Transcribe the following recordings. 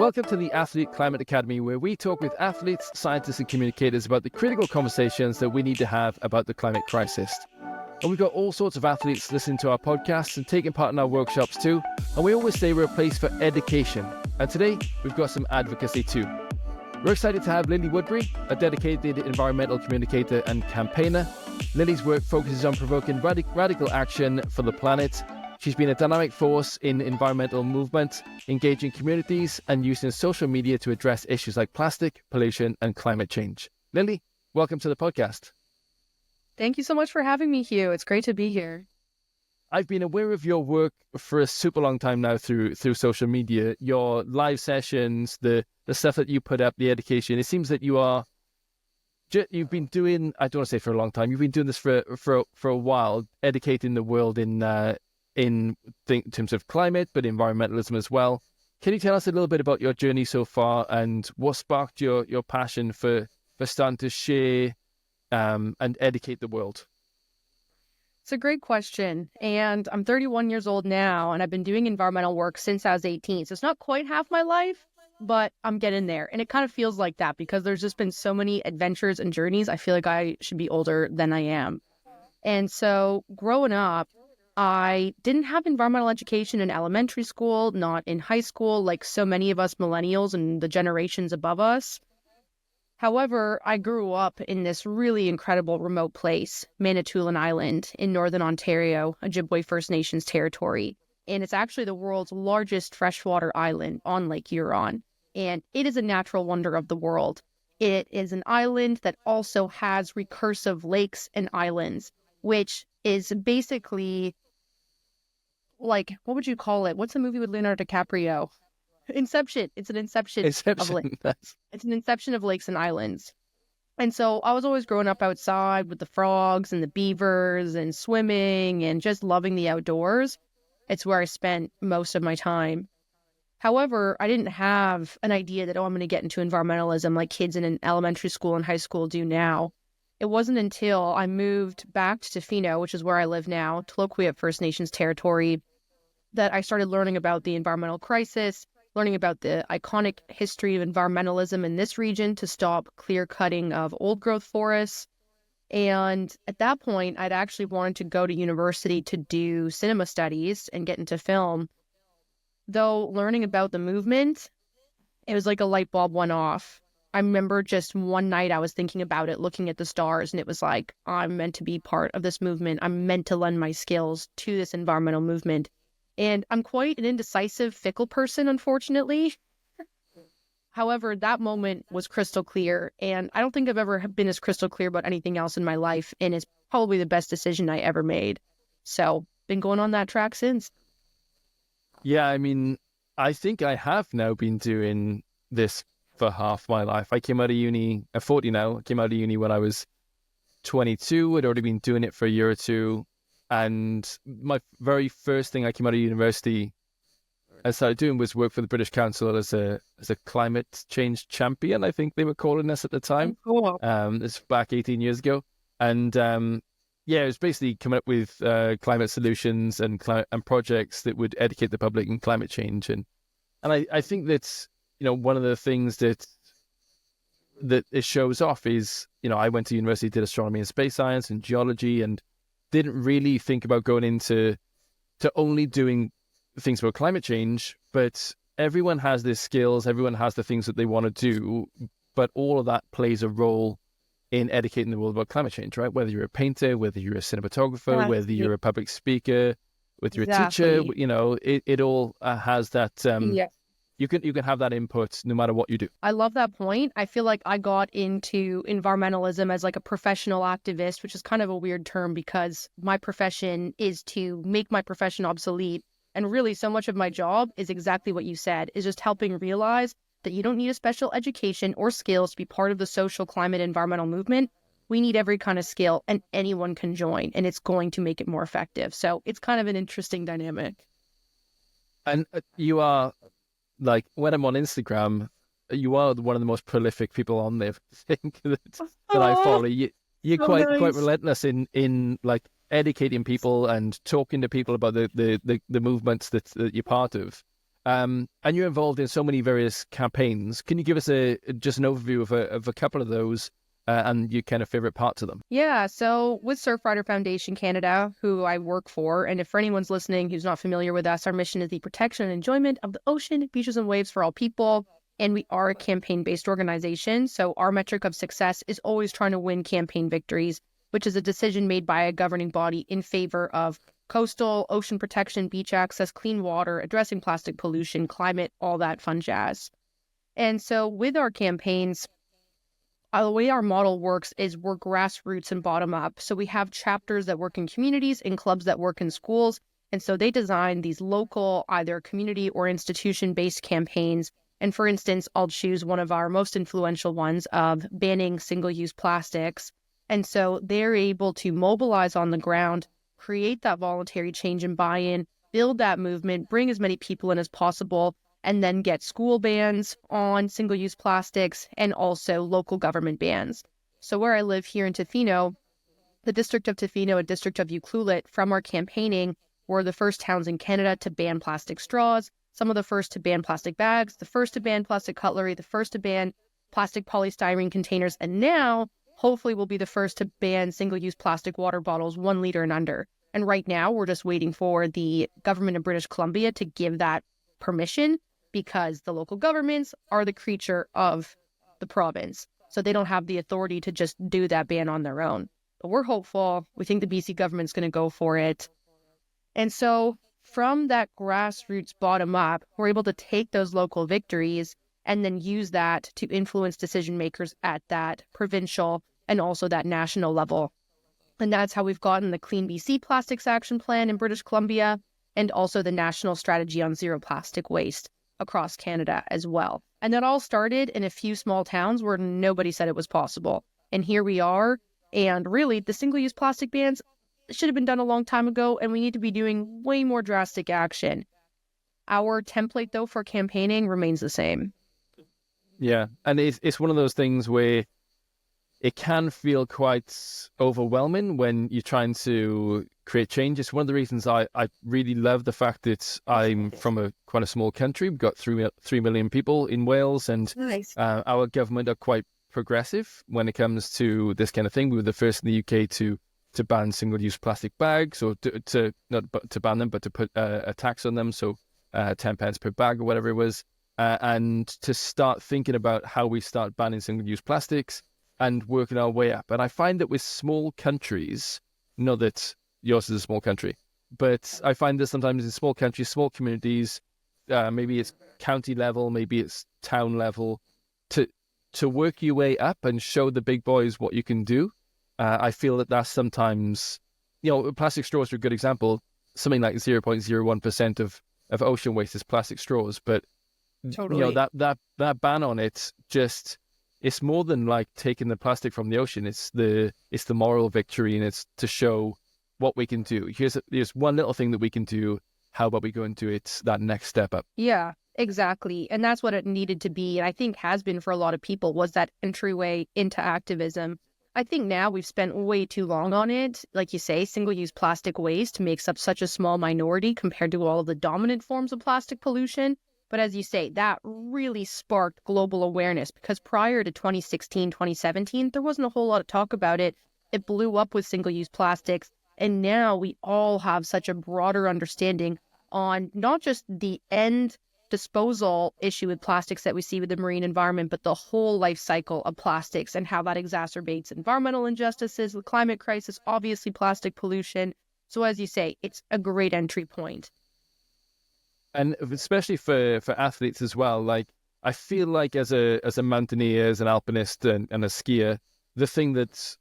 Welcome to the Athlete Climate Academy, where we talk with athletes, scientists, and communicators about the critical conversations that we need to have about the climate crisis. And we've got all sorts of athletes listening to our podcasts and taking part in our workshops too. And we always say we're a place for education. And today, we've got some advocacy too. We're excited to have Lilly Woodbury, a dedicated environmental communicator and campaigner. Lilly's work focuses on provoking radical action for the planet. She's been a dynamic force in environmental movement, engaging communities and using social media to address issues like plastic, pollution, and climate change. Lilly, welcome to the podcast. Thank you so much for having me, Hugh. It's great to be here. I've been aware of your work for a super long time now through social media, your live sessions, the stuff that you put up, the education. It seems that you've been doing, I don't want to say for a long time, you've been doing this for a while, educating the world in terms of climate, but environmentalism as well. Can you tell us a little bit about your journey so far and what sparked your passion for starting to share and educate the world? It's a great question. And I'm 31 years old now, and I've been doing environmental work since I was 18. So it's not quite half my life, but I'm getting there. And it kind of feels like that because there's just been so many adventures and journeys. I feel like I should be older than I am. And so growing up, I didn't have environmental education in elementary school, not in high school, like so many of us millennials and the generations above us. However, I grew up in this really incredible remote place, Manitoulin Island in northern Ontario, Ojibwe First Nations territory. And it's actually the world's largest freshwater island on Lake Huron. And it is a natural wonder of the world. It is an island that also has recursive lakes and islands, which is basically like, what would you call it? What's the movie with Leonardo DiCaprio? Inception. It's an inception. Of lakes. It's an inception of lakes and islands. And so I was always growing up outside with the frogs and the beavers and swimming and just loving the outdoors. It's where I spent most of my time. However, I didn't have an idea that, I'm going to get into environmentalism like kids in an elementary school and high school do now. It wasn't until I moved back to Tofino, which is where I live now, Tloquet First Nations territory, that I started learning about the environmental crisis, learning about the iconic history of environmentalism in this region to stop clear cutting of old growth forests. And at that point, I'd actually wanted to go to university to do cinema studies and get into film. Though learning about the movement, it was like a light bulb went off. I remember just one night I was thinking about it, looking at the stars, and it was like, I'm meant to be part of this movement. I'm meant to lend my skills to this environmental movement. And I'm quite an indecisive, fickle person, unfortunately. However, that moment was crystal clear, and I don't think I've ever been as crystal clear about anything else in my life, and it's probably the best decision I ever made. So, been going on that track since. Yeah, I mean, I think I have now been doing this for half my life. I came out of uni, I'm 40 now, I came out of uni when I was 22. I'd already been doing it for a year or two. And my very first thing I came out of university I started doing was work for the British Council as a climate change champion, I think they were calling us at the time. Cool. It's back 18 years ago. And it was basically coming up with climate solutions and projects that would educate the public in climate change. And I think that's, one of the things that it shows off is, I went to university, did astronomy and space science and geology, and didn't really think about going into only doing things about climate change, but everyone has their skills, everyone has the things that they want to do, but all of that plays a role in educating the world about climate change, right? Whether you're a painter, whether you're a cinematographer, whether you're a public speaker, whether you're a teacher, it all has that, you can have that input no matter what you do. I love that point. I feel like I got into environmentalism as like a professional activist, which is kind of a weird term because my profession is to make my profession obsolete. And really so much of my job is exactly what you said, is just helping realize that you don't need a special education or skills to be part of the social climate environmental movement. We need every kind of skill and anyone can join, and it's going to make it more effective. So it's kind of an interesting dynamic. And you are, like, when I'm on Instagram, you are one of the most prolific people on there, I think, that I follow. You're so quite nice. Relentless in like educating people and talking to people about the movements that you're part of. And you're involved in so many various campaigns. Can you give us just an overview of a couple of those and your kind of favorite parts of them? Yeah, so with Surfrider Foundation Canada, who I work for, and if for anyone's listening who's not familiar with us, our mission is the protection and enjoyment of the ocean, beaches, and waves for all people. And we are a campaign-based organization, so our metric of success is always trying to win campaign victories, which is a decision made by a governing body in favor of coastal, ocean protection, beach access, clean water, addressing plastic pollution, climate, all that fun jazz. And so with our campaigns, the way our model works is we're grassroots and bottom up. So we have chapters that work in communities and clubs that work in schools. And so they design these local, either community or institution-based campaigns. And for instance, I'll choose one of our most influential ones of banning single-use plastics. And so they're able to mobilize on the ground, create that voluntary change and buy-in, build that movement, bring as many people in as possible, and then get school bans on single-use plastics and also local government bans. So where I live here in Tofino, the District of Tofino and District of Ucluelet, from our campaigning, were the first towns in Canada to ban plastic straws, some of the first to ban plastic bags, the first to ban plastic cutlery, the first to ban plastic polystyrene containers, and now hopefully we'll be the first to ban single-use plastic water bottles 1 liter and under. And right now we're just waiting for the government of British Columbia to give that permission, because the local governments are the creature of the province. So they don't have the authority to just do that ban on their own. But we're hopeful. We think the BC government's going to go for it. And so from that grassroots bottom up, we're able to take those local victories and then use that to influence decision makers at that provincial and also that national level. And that's how we've gotten the Clean BC Plastics Action Plan in British Columbia, and also the National Strategy on Zero Plastic Waste across Canada as well. And that all started in a few small towns where nobody said it was possible. And here we are. And really, the single-use plastic bans should have been done a long time ago, and we need to be doing way more drastic action. Our template, though, for campaigning remains the same. Yeah, and it's one of those things where it can feel quite overwhelming when you're trying to create change. It's one of the reasons I really love the fact that I'm from quite a small country. We've got 3 million people in Wales, and Nice. Our government are quite progressive when it comes to this kind of thing. We were the first in the UK to ban single-use plastic bags, or to not to ban them, but to put a tax on them, so 10 pence per bag or whatever it was, and to start thinking about how we start banning single-use plastics and working our way up. And I find that with small countries, not that yours is a small country, but I find that sometimes in small countries, small communities, maybe it's county level, maybe it's town level, to work your way up and show the big boys what you can do. I feel that that's sometimes, plastic straws are a good example. Something like 0.01% of ocean waste is plastic straws, but Totally. that ban on it just, it's more than like taking the plastic from the ocean. It's the moral victory, and it's to show what we can do. Here's one little thing that we can do. How about we go and do it that next step up? Yeah, exactly. And that's what it needed to be, and I think has been for a lot of people, was that entryway into activism. I think now we've spent way too long on it. Like you say, single-use plastic waste makes up such a small minority compared to all of the dominant forms of plastic pollution. But as you say, that really sparked global awareness, because prior to 2016, 2017, there wasn't a whole lot of talk about it. It blew up with single-use plastics. And now we all have such a broader understanding on not just the end disposal issue with plastics that we see with the marine environment, but the whole life cycle of plastics and how that exacerbates environmental injustices, the climate crisis, obviously plastic pollution. So as you say, it's a great entry point. And especially for athletes as well. Like, I feel like as a mountaineer, as an alpinist and a skier, the thing that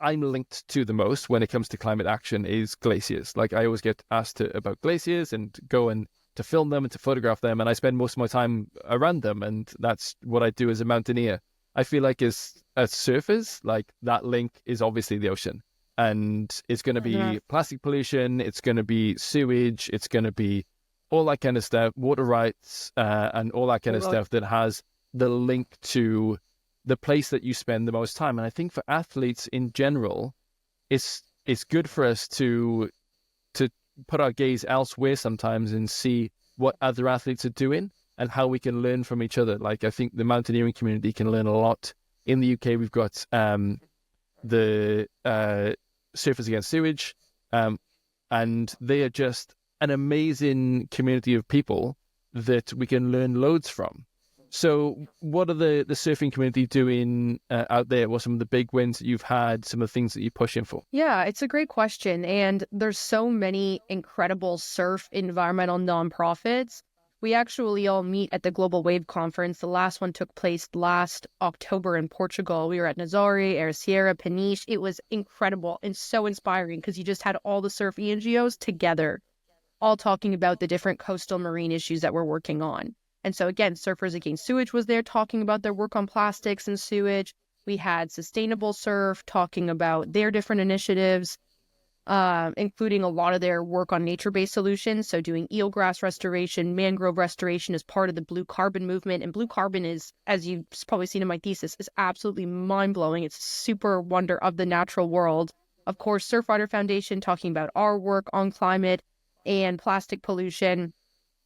I'm linked to the most when it comes to climate action is glaciers. Like, I always get asked about glaciers and go and to film them and to photograph them, and I spend most of my time around them, and that's what I do as a mountaineer. I feel like as surfers, like, that link is obviously the ocean, and it's going to be plastic pollution, it's going to be sewage, it's going to be all that kind of stuff, water rights, and all that kind of stuff that has the link to the place that you spend the most time. And I think for athletes in general, it's good for us to put our gaze elsewhere sometimes and see what other athletes are doing and how we can learn from each other. Like, I think the mountaineering community can learn a lot. In the UK, we've got the Surfers Against Sewage, and they are just an amazing community of people that we can learn loads from. So what are the surfing community doing out there? What are some of the big wins that you've had, some of the things that you're pushing for? Yeah, it's a great question. And there's so many incredible surf environmental nonprofits. We actually all meet at the Global Wave Conference. The last one took place last October in Portugal. We were at Nazare, Air Sierra, Peniche. It was incredible and so inspiring because you just had all the surf NGOs together, all talking about the different coastal marine issues that we're working on. And so again, Surfers Against Sewage was there talking about their work on plastics and sewage. We had Sustainable Surf talking about their different initiatives, including a lot of their work on nature-based solutions. So doing eelgrass restoration, mangrove restoration as part of the blue carbon movement. And blue carbon is, as you've probably seen in my thesis, is absolutely mind-blowing. It's a super wonder of the natural world. Of course, Surfrider Foundation talking about our work on climate and plastic pollution.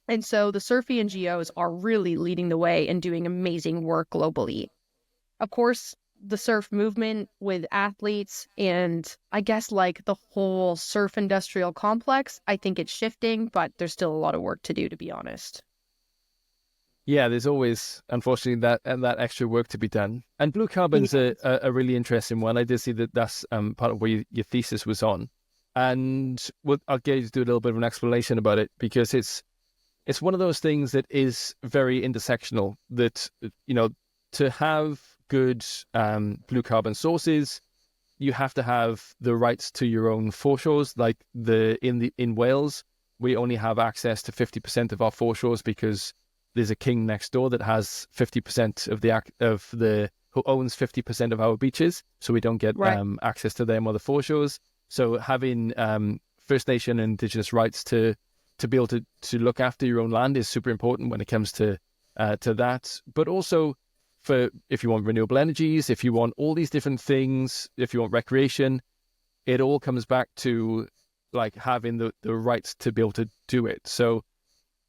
And so the surf NGOs are really leading the way and doing amazing work globally. Of course, the surf movement with athletes and I guess like the whole surf industrial complex, I think it's shifting, but there's still a lot of work to do, to be honest. Yeah, there's always, unfortunately, that extra work to be done. And blue carbon's a really interesting one. I did see that that's part of where your thesis was on. And I'll get you to do a little bit of an explanation about it, because it's one of those things that is very intersectional, that, to have good blue carbon sources, you have to have the rights to your own foreshores. Like in Wales, we only have access to 50% of our foreshores because there's a king next door that has 50% who owns 50% of our beaches, so we don't get access to them or the foreshores. So having First Nation and Indigenous rights to be able to look after your own land is super important when it comes to that. But also, if you want renewable energies, if you want all these different things, if you want recreation, it all comes back to like having the rights to be able to do it. So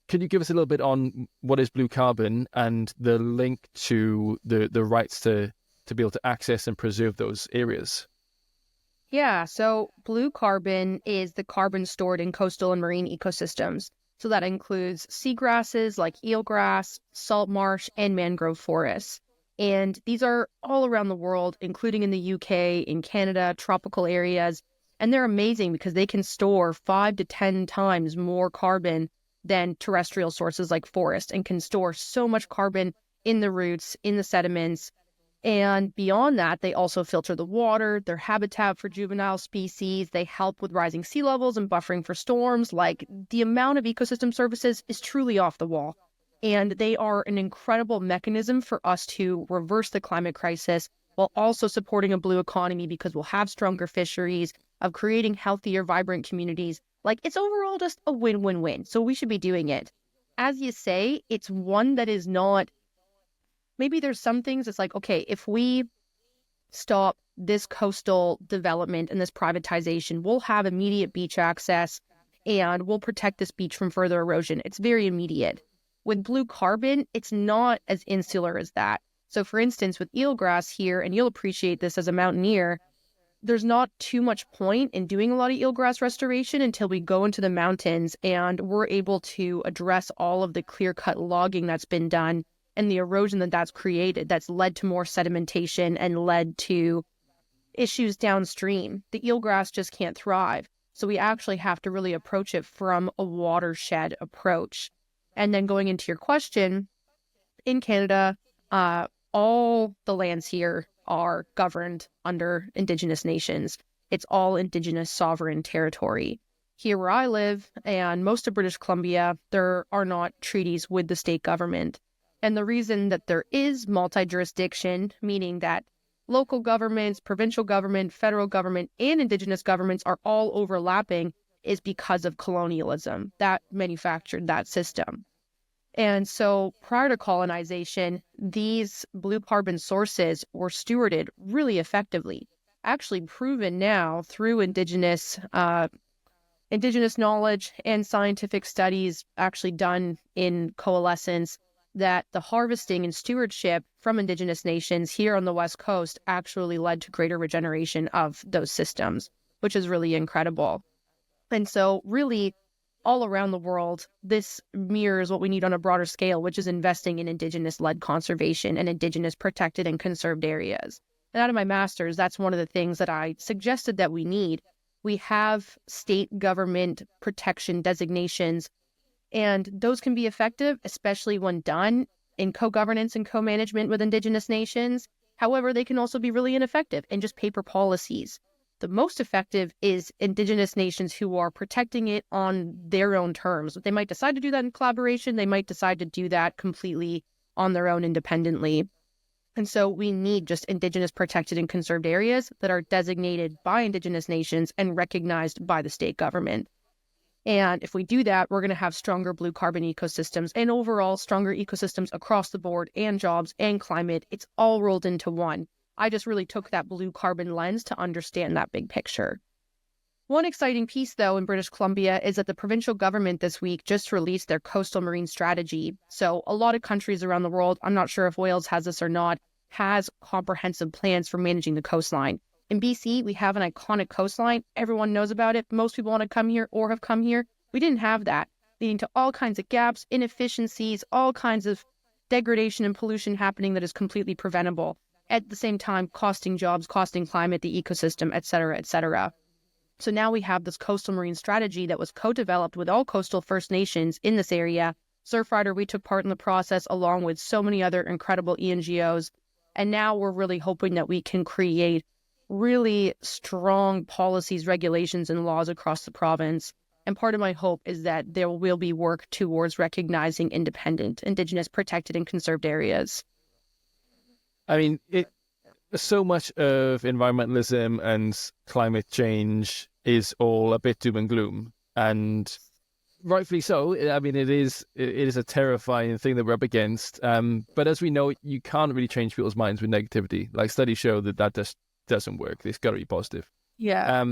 can you give us a little bit on what is blue carbon and the link to the rights to be able to access and preserve those areas? Yeah, so blue carbon is the carbon stored in coastal and marine ecosystems. So that includes seagrasses like eelgrass, salt marsh, and mangrove forests. And these are all around the world, including in the UK, in Canada, tropical areas. And they're amazing because they can store 5 to 10 times more carbon than terrestrial sources like forest, and can store so much carbon in the roots, in the sediments. And beyond that, they also filter the water, their habitat for juvenile species. They help with rising sea levels and buffering for storms. Like, the amount of ecosystem services is truly off the wall. And they are an incredible mechanism for us to reverse the climate crisis while also supporting a blue economy, because we'll have stronger fisheries, of creating healthier, vibrant communities. Like, it's overall just a win-win-win. So we should be doing it. As you say, it's one that is not, maybe there's some things it's like, okay, if we stop this coastal development and this privatization, we'll have immediate beach access and we'll protect this beach from further erosion. It's very immediate. With blue carbon, it's not as insular as that. So for instance, with eelgrass here, and you'll appreciate this as a mountaineer, there's not too much point in doing a lot of eelgrass restoration until we go into the mountains and we're able to address all of the clear-cut logging that's been done and the erosion that's created, that's led to more sedimentation and led to issues downstream. The eelgrass just can't thrive. So we actually have to really approach it from a watershed approach. And then going into your question, in Canada, all the lands here are governed under Indigenous nations. It's all Indigenous sovereign territory. Here where I live, and most of British Columbia, there are not treaties with the state government. And the reason that there is multi-jurisdiction, meaning that local governments, provincial government, federal government, and Indigenous governments are all overlapping, is because of colonialism that manufactured that system. And so prior to colonization, these blue carbon sources were stewarded really effectively, actually proven now through Indigenous Indigenous knowledge and scientific studies actually done in coalescence that the harvesting and stewardship from Indigenous nations here on the West Coast actually led to greater regeneration of those systems, which is really incredible. And so really, all around the world, this mirrors what we need on a broader scale, which is investing in Indigenous-led conservation and Indigenous protected and conserved areas. And out of my master's, that's one of the things that I suggested that we need. We have state government protection designations, and those can be effective, especially when done in co-governance and co-management with Indigenous nations. However, they can also be really ineffective in just paper policies. The most effective is Indigenous nations who are protecting it on their own terms. They might decide to do that in collaboration. They might decide to do that completely on their own independently. And so we need just Indigenous protected and conserved areas that are designated by Indigenous nations and recognized by the state government. And if we do that, we're going to have stronger blue carbon ecosystems and overall stronger ecosystems across the board, and jobs and climate. It's all rolled into one. I just really took that blue carbon lens to understand that big picture. One exciting piece, though, in British Columbia is that the provincial government this week just released their coastal marine strategy. So a lot of countries around the world, I'm not sure if Wales has this or not, has comprehensive plans for managing the coastline. In BC, we have an iconic coastline. Everyone knows about it. Most people want to come here or have come here. We didn't have that, leading to all kinds of gaps, inefficiencies, all kinds of degradation and pollution happening that is completely preventable. At the same time, costing jobs, costing climate, the ecosystem, et cetera, et cetera. So now we have this coastal marine strategy that was co-developed with all coastal First Nations in this area. Surfrider, we took part in the process along with so many other incredible ENGOs. And now we're really hoping that we can create really strong policies, regulations, and laws across the province. And part of my hope is that there will be work towards recognizing independent, Indigenous protected and conserved areas. I mean, so much of environmentalism and climate change is all a bit doom and gloom, and rightfully so. I mean, it is a terrifying thing that we're up against. But as we know, you can't really change people's minds with negativity. Like, studies show that just doesn't work. It's got to be positive. Yeah.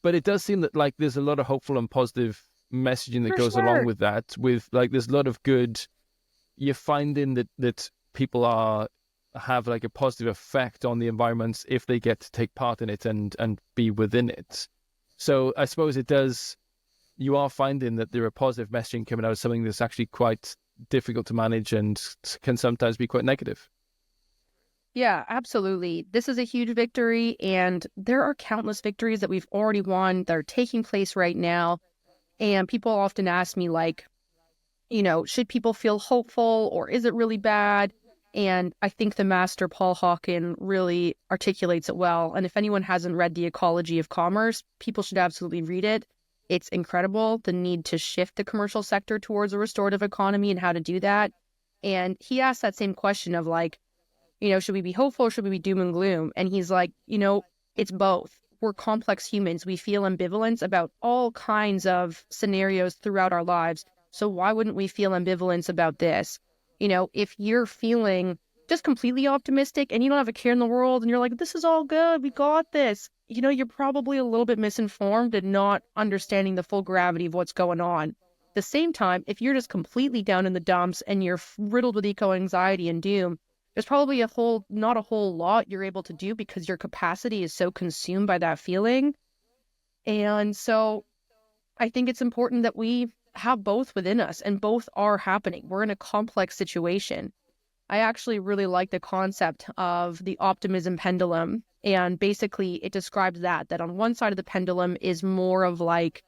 But it does seem that like there's a lot of hopeful and positive messaging that For goes sure. along with that. With like, there's a lot of good. You're finding that people have like a positive effect on the environment if they get to take part in it and be within it. So I suppose it does. You are finding that there are positive messaging coming out of something that's actually quite difficult to manage and can sometimes be quite negative. Yeah, absolutely. This is a huge victory, and there are countless victories that we've already won that are taking place right now. And people often ask me, like, should people feel hopeful or is it really bad? And I think the master, Paul Hawken, really articulates it well. And if anyone hasn't read The Ecology of Commerce, people should absolutely read it. It's incredible, the need to shift the commercial sector towards a restorative economy and how to do that. And he asked that same question of like, should we be hopeful or should we be doom and gloom? And he's like, it's both. We're complex humans. We feel ambivalence about all kinds of scenarios throughout our lives. So why wouldn't we feel ambivalence about this? If you're feeling just completely optimistic and you don't have a care in the world and you're like, this is all good, we got this, you're probably a little bit misinformed and not understanding the full gravity of what's going on. At the same time, if you're just completely down in the dumps and you're riddled with eco-anxiety and doom, there's probably not a whole lot you're able to do because your capacity is so consumed by that feeling. And so I think it's important that we have both within us, and both are happening. We're in a complex situation. I actually really like the concept of the optimism pendulum. And basically it describes that on one side of the pendulum is more of like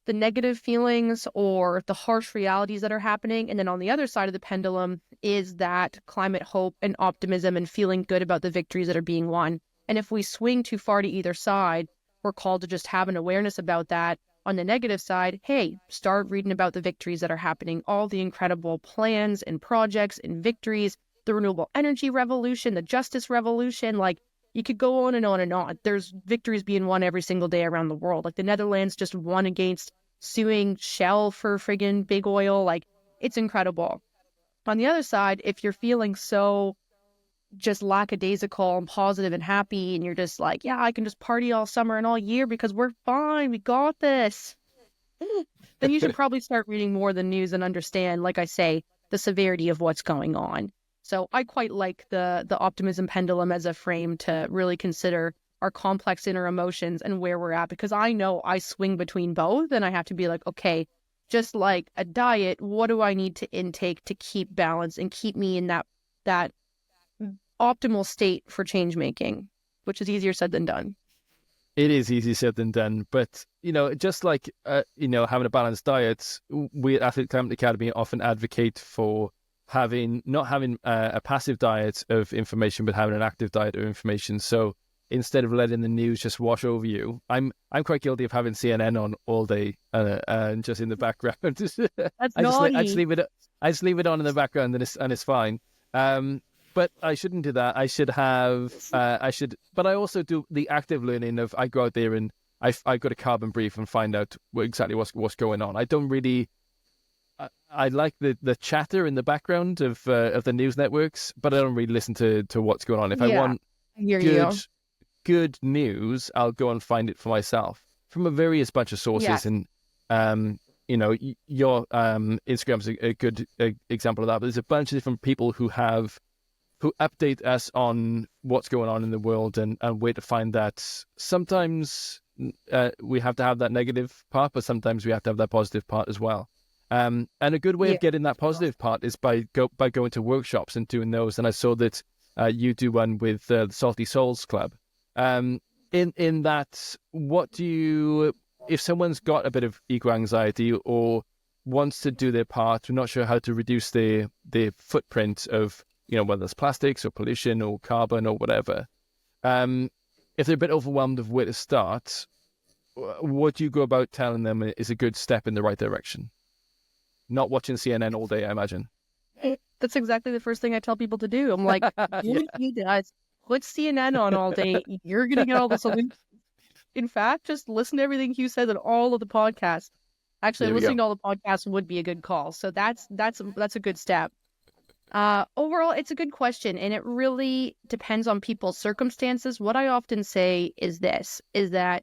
the negative feelings or the harsh realities that are happening. And then on the other side of the pendulum is that climate hope and optimism and feeling good about the victories that are being won. And if we swing too far to either side, we're called to just have an awareness about that. On the negative side, hey, start reading about the victories that are happening, all the incredible plans and projects and victories, the renewable energy revolution, the justice revolution. Like, you could go on and on and on. There's victories being won every single day around the world. Like, the Netherlands just won against suing Shell for friggin' big oil. Like, it's incredible. On the other side, if you're feeling so just lackadaisical and positive and happy, and you're just like, yeah, I can just party all summer and all year because we're fine, we got this. then you should probably start reading more of the news and understand, like I say, the severity of what's going on. So I quite like the optimism pendulum as a frame to really consider our complex inner emotions and where we're at, because I know I swing between both, and I have to be like, okay, just like a diet, what do I need to intake to keep balance and keep me in that optimal state for change making, which is easier said than done. It is easier said than done, but just like having a balanced diet, we at Athletic Climate Academy often advocate for not having a passive diet of information, but having an active diet of information. So instead of letting the news just wash over you, I'm quite guilty of having CNN on all day and just in the background. That's naughty. I just leave it on in the background, and it's fine. But I shouldn't do that. I should have. But I also do the active learning of I go out there and I go to carbon brief and find out exactly what's going on. I don't really. I like the chatter in the background of the news networks, but I don't really listen to what's going on. If I want good news, I'll go and find it for myself from a various bunch of sources. And your Instagram's a good example of that. But there's a bunch of different people who update us on what's going on in the world and where to find that. Sometimes we have to have that negative part, but sometimes we have to have that positive part as well. And a good way of getting that positive part is by going to workshops and doing those. And I saw that you do one with the Salty Souls Club. In that, if someone's got a bit of eco-anxiety or wants to do their part, we're not sure how to reduce their footprint of whether it's plastics or pollution or carbon or whatever. If they're a bit overwhelmed of where to start, what do you go about telling them is a good step in the right direction? Not watching CNN all day, I imagine. That's exactly the first thing I tell people to do. I'm like, you guys, put CNN on all day. You're going to get all the solutions. In fact, just listen to everything Hugh says on all of the podcasts. Actually, listening to all the podcasts would be a good call. So that's a good step. Overall, it's a good question, and it really depends on people's circumstances. What I often say is that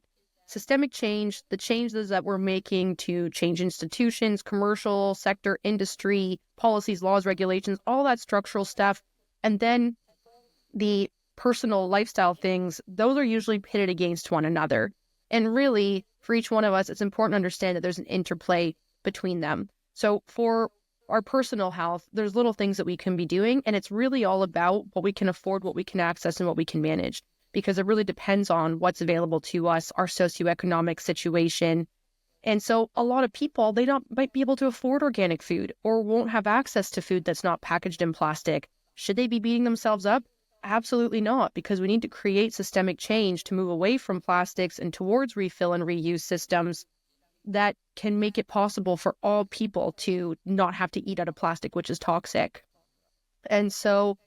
systemic change, the changes that we're making to change institutions, commercial sector, industry, policies, laws, regulations, all that structural stuff, and then the personal lifestyle things, those are usually pitted against one another. And really, for each one of us, it's important to understand that there's an interplay between them. So for our personal health, there's little things that we can be doing, and it's really all about what we can afford, what we can access, and what we can manage, because it really depends on what's available to us, our socioeconomic situation. And so a lot of people, might be able to afford organic food or won't have access to food that's not packaged in plastic. Should they be beating themselves up? Absolutely not, because we need to create systemic change to move away from plastics and towards refill and reuse systems that can make it possible for all people to not have to eat out of plastic, which is toxic. And so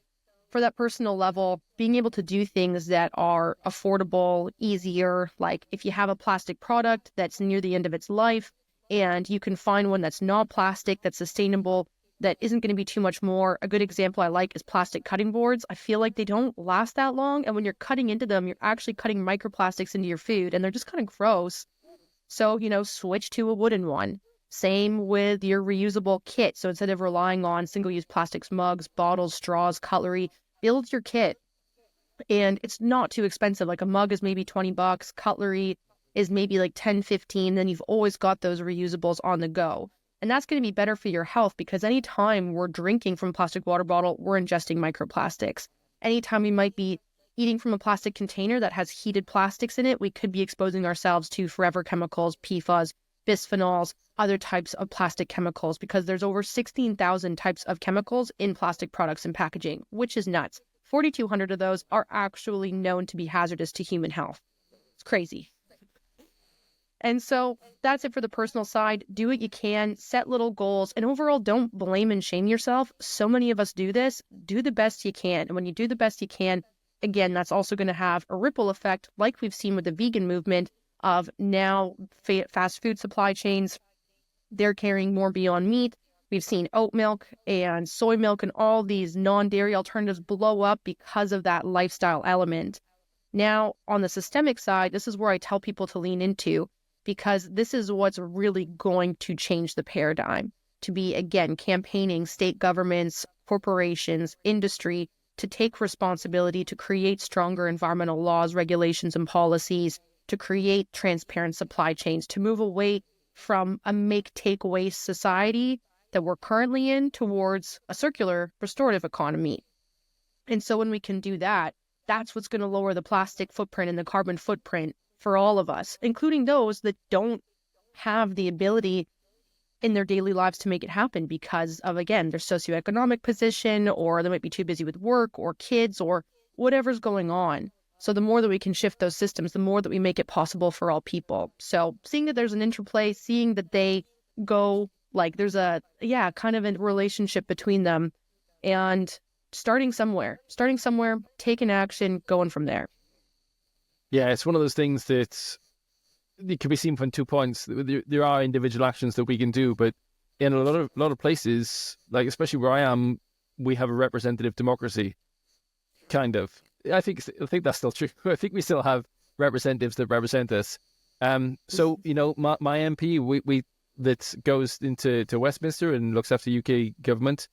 for that personal level, being able to do things that are affordable, easier, like if you have a plastic product that's near the end of its life and you can find one that's not plastic, that's sustainable, that isn't going to be too much more. A good example I like is plastic cutting boards. I feel like they don't last that long. And when you're cutting into them, you're actually cutting microplastics into your food, and they're just kind of gross. So, switch to a wooden one. Same with your reusable kit. So instead of relying on single-use plastics, mugs, bottles, straws, cutlery, build your kit. And it's not too expensive. Like a mug is maybe $20, cutlery is maybe like 10, 15. Then you've always got those reusables on the go. And that's going to be better for your health, because anytime we're drinking from a plastic water bottle, we're ingesting microplastics. Anytime we might be eating from a plastic container that has heated plastics in it, we could be exposing ourselves to forever chemicals, PFAS, bisphenols, other types of plastic chemicals, because there's over 16,000 types of chemicals in plastic products and packaging, which is nuts. 4,200 of those are actually known to be hazardous to human health. It's crazy. And so that's it for the personal side. Do what you can, set little goals, and overall, don't blame and shame yourself. So many of us do this. Do the best you can. And when you do the best you can, again, that's also going to have a ripple effect, like we've seen with the vegan movement of now fast food supply chains. They're carrying more Beyond Meat. We've seen oat milk and soy milk and all these non-dairy alternatives blow up because of that lifestyle element. Now, on the systemic side, this is where I tell people to lean into, because this is what's really going to change the paradigm. To be, again, campaigning state governments, corporations, industry to take responsibility to create stronger environmental laws, regulations, and policies, to create transparent supply chains, to move away from a make-take-waste society that we're currently in towards a circular, restorative economy. And so when we can do that, that's what's going to lower the plastic footprint and the carbon footprint for all of us, including those that don't have the ability in their daily lives to make it happen because of, again, their socioeconomic position, or they might be too busy with work or kids or whatever's going on. So the more that we can shift those systems, the more that we make it possible for all people. So seeing that there's an interplay, seeing that they go, like there's a, kind of a relationship between them, and starting somewhere, taking action, going from there. Yeah, it's one of those things that it can be seen from 2 points. There are individual actions that we can do, but in a lot of places, like especially where I am, we have a representative democracy, kind of. I think that's still true. I think we still have representatives that represent us. So my MP, we that goes into Westminster and looks after the UK government.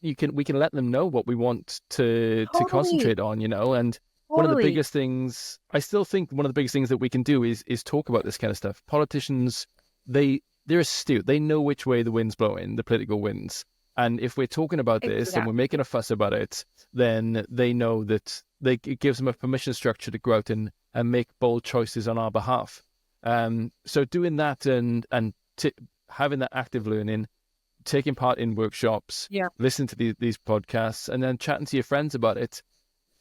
We can let them know what we want to concentrate on, and. One of the biggest things, I still think one of the biggest things that we can do is talk about this kind of stuff. Politicians, they're astute. They know which way the wind's blowing, the political winds. And if we're talking about this and we're making a fuss about it, then they know that it gives them a permission structure to go out and make bold choices on our behalf. So doing that and having that active learning, taking part in workshops, listening to these podcasts, and then chatting to your friends about it,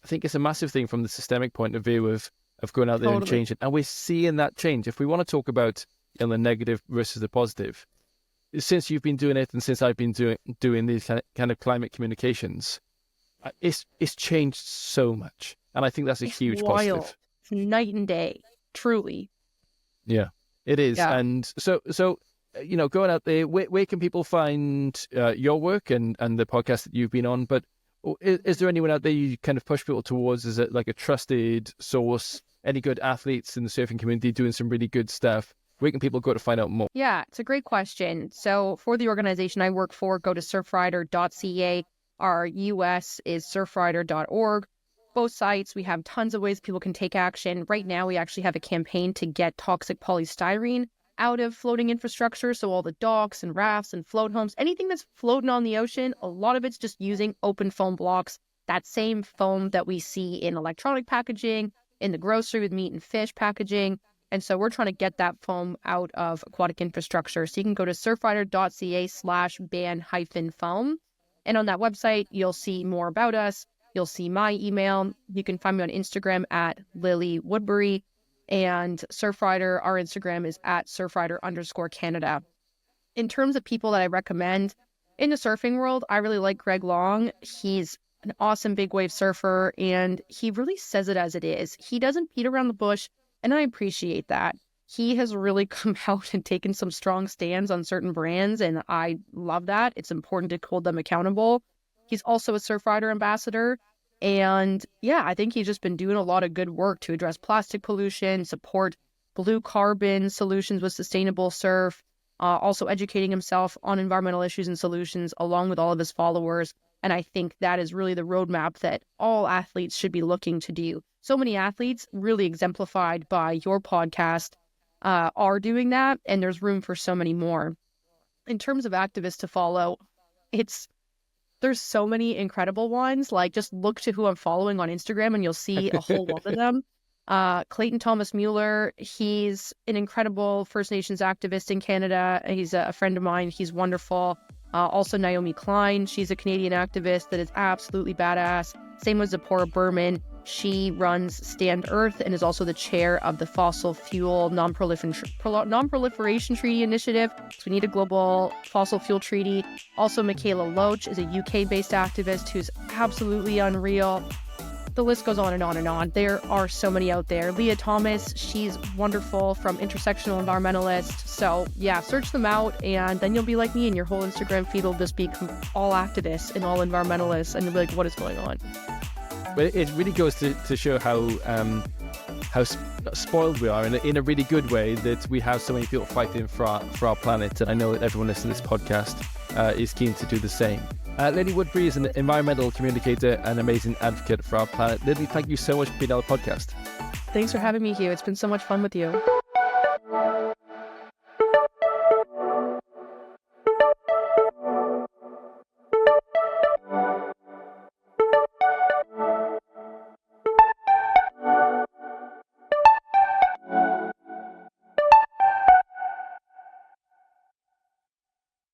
I think it's a massive thing from the systemic point of view of going out there and changing. And we're seeing that change. If we want to talk about the negative versus the positive, since you've been doing it and since I've been doing these kind of climate communications, it's changed so much. And I think that's a huge positive. It's night and day, truly. Yeah, it is. Yeah. And so going out there, where can people find your work and the podcast that you've been on? But is there anyone out there you kind of push people towards? Is it like a trusted source? Any good athletes in the surfing community doing some really good stuff? Where can people go to find out more? Yeah, it's a great question. So for the organization I work for, go to surfrider.ca. Our US is surfrider.org. Both sites, we have tons of ways people can take action. Right now, we actually have a campaign to get toxic polystyrene out of floating infrastructure. So all the docks and rafts and float homes, anything that's floating on the ocean, a lot of it's just using open foam blocks, that same foam that we see in electronic packaging, in the grocery with meat and fish packaging. And so we're trying to get that foam out of aquatic infrastructure. So you can go to surfrider.ca/ban-foam. And on that website, you'll see more about us. You'll see my email. You can find me on Instagram at Lilly Woodbury. And Surfrider, our Instagram is at surfrider_Canada. In terms of people that I recommend in the surfing world, I really like Greg Long. He's an awesome big wave surfer, and he really says it as it is. He doesn't beat around the bush, and I appreciate that. He has really come out and taken some strong stands on certain brands, and I love that. It's important to hold them accountable. He's also a Surfrider ambassador. And I think he's just been doing a lot of good work to address plastic pollution, support blue carbon solutions with sustainable surf, also educating himself on environmental issues and solutions along with all of his followers. And I think that is really the roadmap that all athletes should be looking to do. So many athletes, really exemplified by your podcast, are doing that. And there's room for so many more. In terms of activists to follow, there's so many incredible ones. Like, just look to who I'm following on Instagram and you'll see a whole lot of them. Clayton Thomas Mueller, he's an incredible First Nations activist in Canada. He's a friend of mine. He's wonderful. Also Naomi Klein, she's a Canadian activist that is absolutely badass. Same with Zipporah Berman. She runs Stand Earth and is also the chair of the Fossil Fuel Non-Proliferation Treaty Initiative. So we need a global fossil fuel treaty. Also, Michaela Loach is a UK-based activist who's absolutely unreal. The list goes on and on and on. There are so many out there. Leah Thomas, she's wonderful, from Intersectional Environmentalist. So search them out, and then you'll be like me, and your whole Instagram feed will just be all activists and all environmentalists, and you'll be like, what is going on? But it really goes to show how spoiled we are in a really good way that we have so many people fighting for our planet. And I know that everyone listening to this podcast is keen to do the same. Lilly Woodbury is an environmental communicator and amazing advocate for our planet. Lilly, thank you so much for being on the podcast. Thanks for having me, Hugh. It's been so much fun with you.